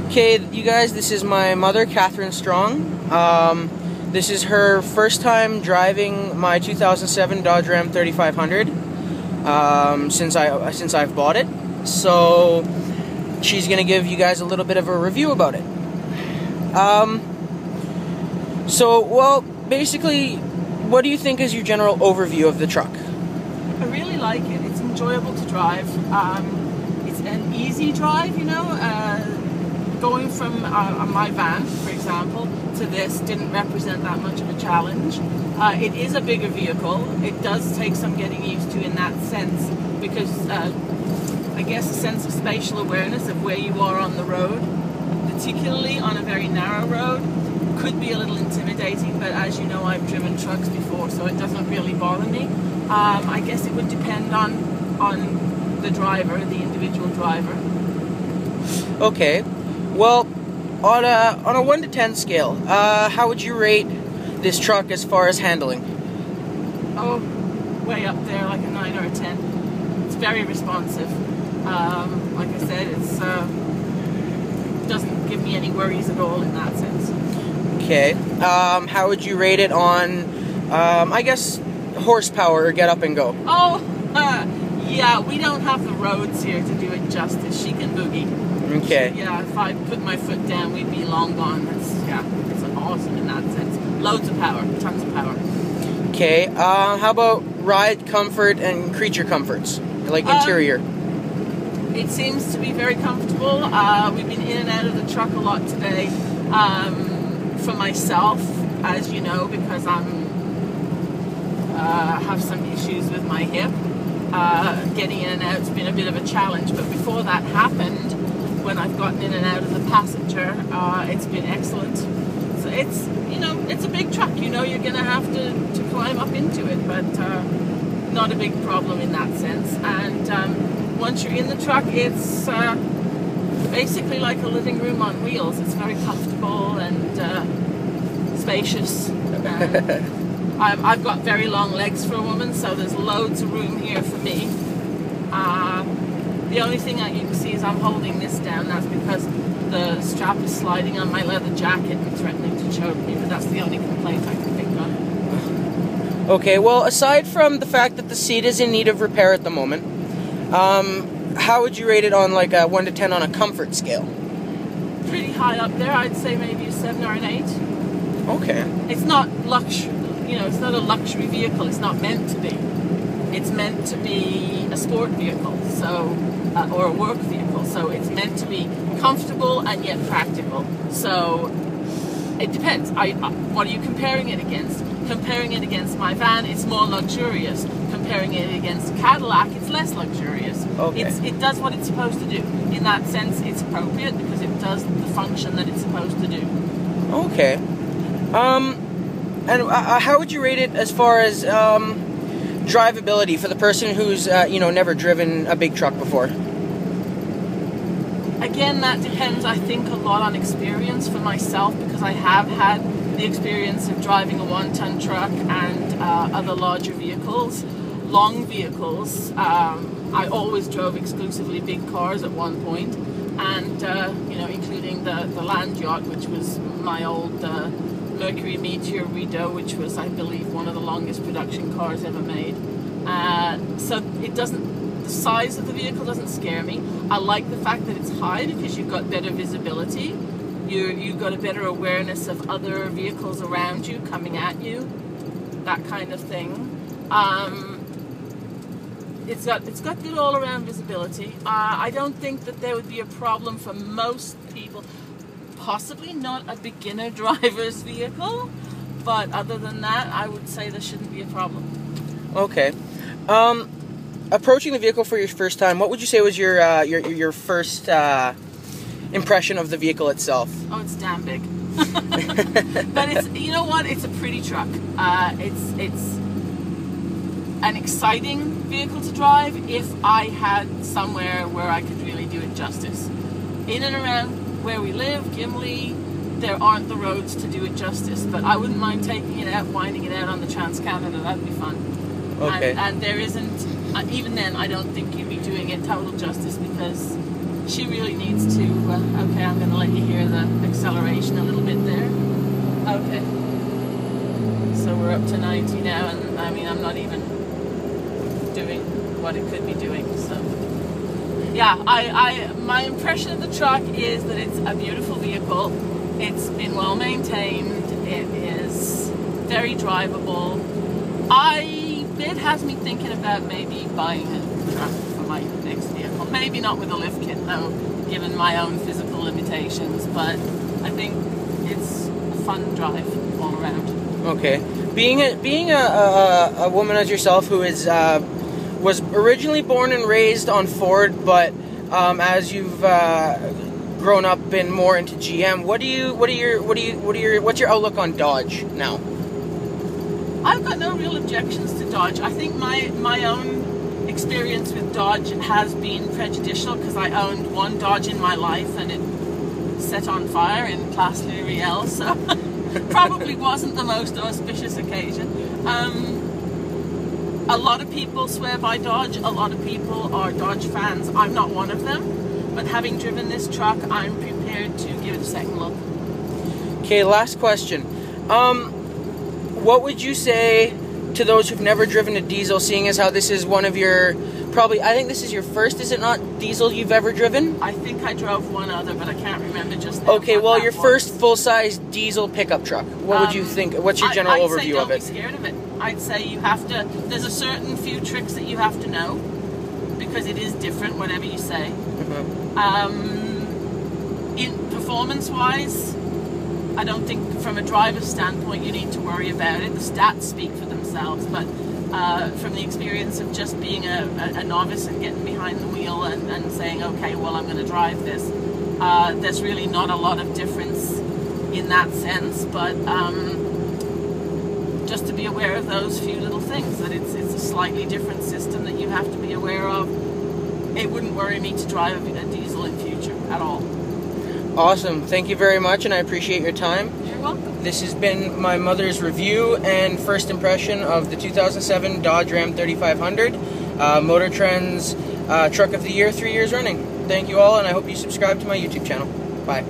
Okay, you guys, this is my mother, Catherine Strong. This is her first time driving my 2007 Dodge Ram 3500 since I've bought it. So she's gonna give you guys a little bit of a review about it. Well, basically, what do you think is your general overview of the truck? I really like it. It's enjoyable to drive. It's an easy drive, you know. Going from my van, for example, to this didn't represent that much of a challenge. It is a bigger vehicle. It does take some getting used to in that sense, because I guess a sense of spatial awareness of where you are on the road, particularly on a very narrow road, could be a little intimidating, but as you know, I've driven trucks before, so it doesn't really bother me. I guess it would depend on the driver, the individual driver. Okay. Well, on a 1 to 10 scale, how would you rate this truck as far as handling? Oh, way up there, like a 9 or a 10. It's very responsive. Like I said, it's doesn't give me any worries at all in that sense. Okay. How would you rate it on, I guess, horsepower or get up and go? Oh, yeah, we don't have the roads here to do it justice. She can boogie. Okay. Yeah, if I put my foot down, we'd be long gone. It's awesome in that sense. Loads of power, tons of power. Okay. How about ride comfort and creature comforts, like interior? It seems to be very comfortable. We've been in and out of the truck a lot today. For myself, as you know, because have some issues with my hip. Getting in and out's been a bit of a challenge, but before that happened, when I've gotten in and out of the passenger, it's been excellent. So it's, you know, it's a big truck, you know, you're going to have to climb up into it, but not a big problem in that sense. And once you're in the truck, it's basically like a living room on wheels. It's very comfortable and spacious. I've got very long legs for a woman, so there's loads of room here for me. The only thing that you can see is I'm holding this down. That's because the strap is sliding on my leather jacket and threatening to choke me, but that's the only complaint I can think of. Okay, well, aside from the fact that the seat is in need of repair at the moment, how would you rate it on like a 1 to 10 on a comfort scale? Pretty high up there. I'd say maybe a 7 or an 8. Okay. It's not luxury, you know, it's not a luxury vehicle. It's not meant to be. It's meant to be a sport vehicle, so or a work vehicle. So it's meant to be comfortable and yet practical. So it depends. What are you comparing it against? Comparing it against my van, it's more luxurious. Comparing it against Cadillac, it's less luxurious. Okay. It does what it's supposed to do. In that sense, it's appropriate because it does the function that it's supposed to do. Okay. And how would you rate it as far as drivability for the person who's you know, never driven a big truck before? Again, that depends, I think, a lot on experience for myself, because I have had the experience of driving a 1-ton truck and other larger vehicles, long vehicles. I always drove exclusively big cars at one point, and you know, including the land yacht, which was my old Mercury Meteor Rideau, which was, I believe, one of the longest production cars ever made. So it doesn't. The size of the vehicle doesn't scare me. I like the fact that it's high because you've got better visibility. You've got a better awareness of other vehicles around you coming at you, that kind of thing. It's got good all-around visibility. I don't think that there would be a problem for most people. Possibly not a beginner driver's vehicle, but other than that, I would say there shouldn't be a problem. Okay. Approaching the vehicle for your first time, what would you say was your first impression of the vehicle itself? Oh, it's damn big. But it's, you know what? It's a pretty truck. It's an exciting vehicle to drive if I had somewhere where I could really do it justice. In and around where we live, Gimli, there aren't the roads to do it justice, but I wouldn't mind taking it out, winding it out on the Trans-Canada. That'd be fun. Okay. And there isn't, even then, I don't think you'd be doing it total justice, because She really needs to, okay, I'm going to let you hear the acceleration a little bit there. Okay. So we're up to 90 now, and I mean, I'm not even doing what it could be doing, so. Yeah, my impression of the truck is that it's a beautiful vehicle. It's been well maintained. It is very drivable. It has me thinking about maybe buying a truck for my next vehicle. Maybe not with a lift kit though, given my own physical limitations, but I think it's a fun drive all around. Okay. Being a woman as yourself who is was originally born and raised on Ford, but as you've grown up, been more into GM, what's your outlook on Dodge now? I've got no real objections to Dodge. I think my own experience with Dodge has been prejudicial because I owned one Dodge in my life and it set on fire in Place Louis Riel, so probably wasn't the most auspicious occasion. A lot of people swear by Dodge. A lot of people are Dodge fans. I'm not one of them, but having driven this truck, I'm prepared to give it a second look. Okay, last question. What would you say to those who've never driven a diesel, seeing as how this is one of your, I think this is your first, is it not, diesel you've ever driven? I think I drove one other, but I can't remember just now. Okay, well, your first full-size diesel pickup truck. What would you think? What's your general overview of it? I'd say don't be scared of it. I'd say you have to, there's a certain few tricks that you have to know, because it is different, whatever you say. In performance-wise, I don't think from a driver's standpoint you need to worry about it. The stats speak for themselves, but from the experience of just being a novice and getting behind the wheel and saying, okay, well, I'm going to drive this, there's really not a lot of difference in that sense, but just to be aware of those few little things, that it's a slightly different system that you have to be aware of. It wouldn't worry me to drive a diesel in future at all. Awesome. Thank you very much, and I appreciate your time. You're welcome. This has been my mother's review and first impression of the 2007 Dodge Ram 3500, Motor Trend's Truck of the Year 3 years running. Thank you all, and I hope you subscribe to my YouTube channel. Bye.